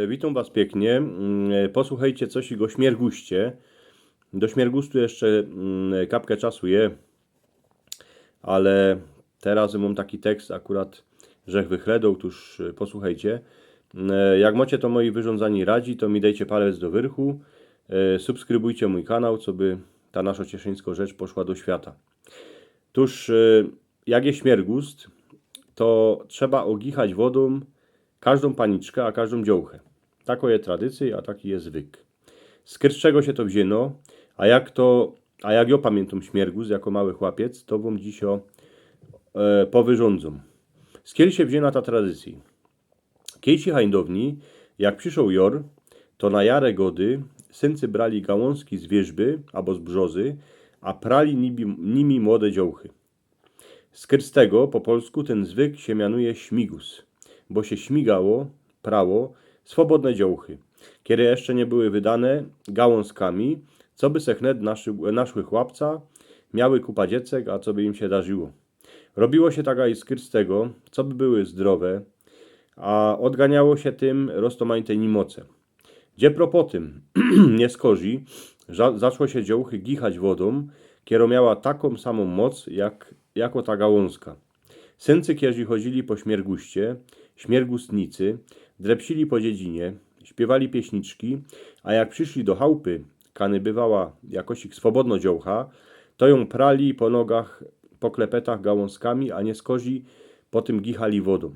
Witam Was pięknie. Posłuchajcie coś o śmierguście. Do śmiergustu jeszcze kapkę czasu je, ale teraz mam taki tekst akurat, że wychledą, tuż posłuchajcie. Jak macie to moi wyrządzani radzi, to mi dajcie palec do wyrchu. Subskrybujcie mój kanał, co by ta nasza cieszyńska rzecz poszła do świata. Tuż jak jest śmiergust, to trzeba ogichać wodą każdą paniczkę, a każdą dziołchę. Taką jest tradycja, a taki jest zwyk. Z czego się to wzięło, a jak ja pamiętam śmiergus jako mały chłopiec, to wam dziś powyrządzą. Z kiedy się wzięła ta tradycja? Kiejsi hańdowni, jak przyszł jor, to na jarę gody syncy brali gałązki z wierzby albo z brzozy, a prali nimi młode dziołchy. Z tego po polsku ten zwyk się mianuje śmigus, bo się śmigało, prało, swobodne dziołchy, kiedy jeszcze nie były wydane gałązkami, co by se chnet naszły chłopca, miały kupa dziecek, a co by im się darzyło. Robiło się taka i z tego, co by były zdrowe, a odganiało się tym roztomańte nimoce. Gdzie po tym nie skorzy, zaczło się dziołchy gichać wodą, kiero miała taką samą moc, jako ta gałązka. Syncy, kierzy chodzili po śmierguście, śmiergustnicy, drepsili po dziedzinie, śpiewali pieśniczki, a jak przyszli do chałupy, kany bywała jakoś ich swobodno dziołcha, to ją prali po nogach, po klepetach gałązkami, a nie skozi po tym gichali wodą.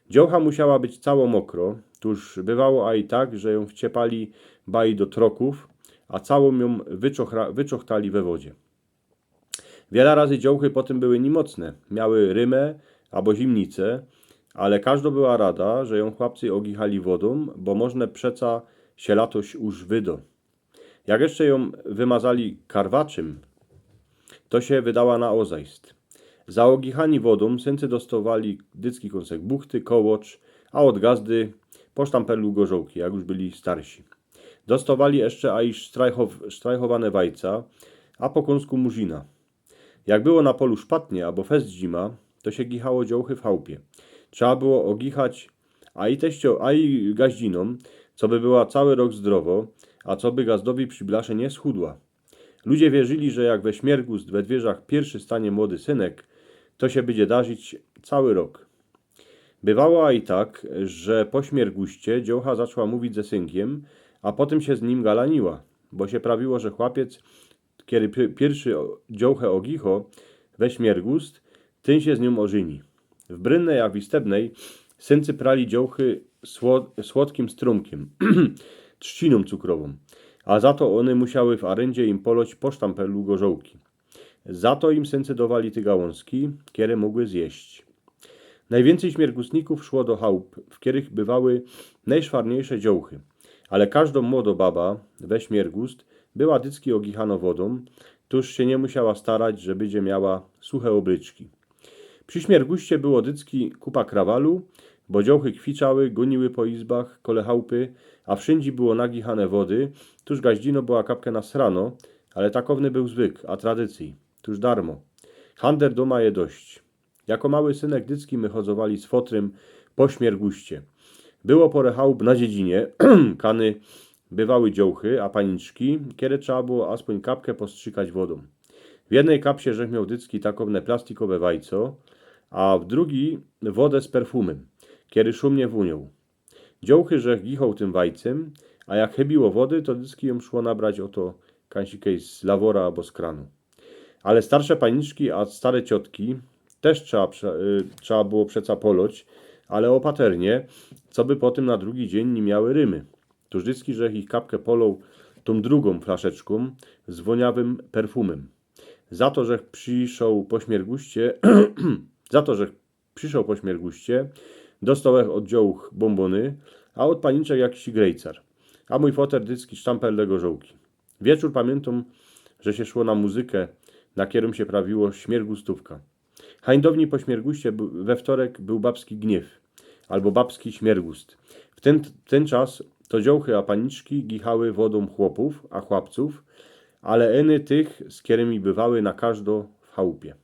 Dziołcha musiała być cało mokro, tuż bywało a i tak, że ją wciepali baj do troków, a całą ją wyczochtali we wodzie. Wiele razy dziołchy potem były niemocne, miały rymę albo zimnicę, ale każda była rada, że ją chłopcy ogichali wodą, bo można przeca się latoś już wydo. Jak jeszcze ją wymazali karwaczym, to się wydała na ozajst. Za ogichani wodą syncy dostawali dycki kąsek buchty, kołocz, a od gazdy po sztamperlu gorzołki, jak już byli starsi. Dostawali jeszcze strajchowane wajca, a po kąsku murzina. Jak było na polu szpatnie albo fest zima, to się gichało dziołchy w chałupie. Trzeba było ogichać a i gaździnom, co by była cały rok zdrowo, a co by gazdowi przy blasze nie schudła. Ludzie wierzyli, że jak we śmiergust we dwierzach pierwszy stanie młody synek, to się będzie darzyć cały rok. Bywało a i tak, że po śmierguście dziołcha zaczęła mówić ze synkiem, a potem się z nim galaniła, bo się prawiło, że chłopiec, kiedy pierwszy dziołchę ogicho we śmiergust, ten się z nią ożyni. W Brynnej jak w Istebnej syncy prali dziołchy słodkim strumkiem, trzciną cukrową, a za to one musiały w arędzie im poloć po sztampelu gorzołki. Za to im syncy dawali te gałązki, które mogły zjeść. Najwięcej śmiergustników szło do chałup, w których bywały najszwarniejsze dziołchy, ale każda młoda baba we śmiergust była dycki ogichano wodą, tuż się nie musiała starać, że będzie miała suche obryczki. Przy śmierguście było dycki kupa krawalu, bo dziołchy kwiczały, goniły po izbach, kole chałupy, a wszędzie było nagichane wody, tuż gaździno była kapkę na srano, ale takowny był zwyk, a tradycji, tuż darmo. Hander doma je dość. Jako mały synek dycki my chodzowali z fotrym po śmierguście. Było porę chałup na dziedzinie, kany bywały dziołchy, a paniczki, kiedy trzeba było aspoń kapkę postrzykać wodą. W jednej kapsie żech miał dycki takowne plastikowe wajco, a w drugiej wodę z perfumem, kiedy szumnie wuniął. Dziołchy żech gichał tym wajcem, a jak chybiło wody, to dycki ją szło nabrać oto kańsikej z lawora albo z kranu. Ale starsze paniczki, a stare ciotki też trzeba było przeca poloć, ale opaternie, co by potem na drugi dzień nie miały rymy. Tuż dycki żech ich kapkę polął tą drugą flaszeczką z woniawym perfumem. Za to, że przyszł po śmierguście, dostał od dziołch bombony, a od paniczek jakiś grejcar, a mój foter dycki sztamper do gorzołki. Wieczór pamiętam, że się szło na muzykę, na którym się prawiło śmiergustówka. Hańdowni po śmierguście we wtorek był babski gniew, albo babski śmiergust. W ten czas to dziołchy a paniczki gichały wodą chłopów, a chłopców, ale eny tych, z którymi bywały na każdo w chałupie.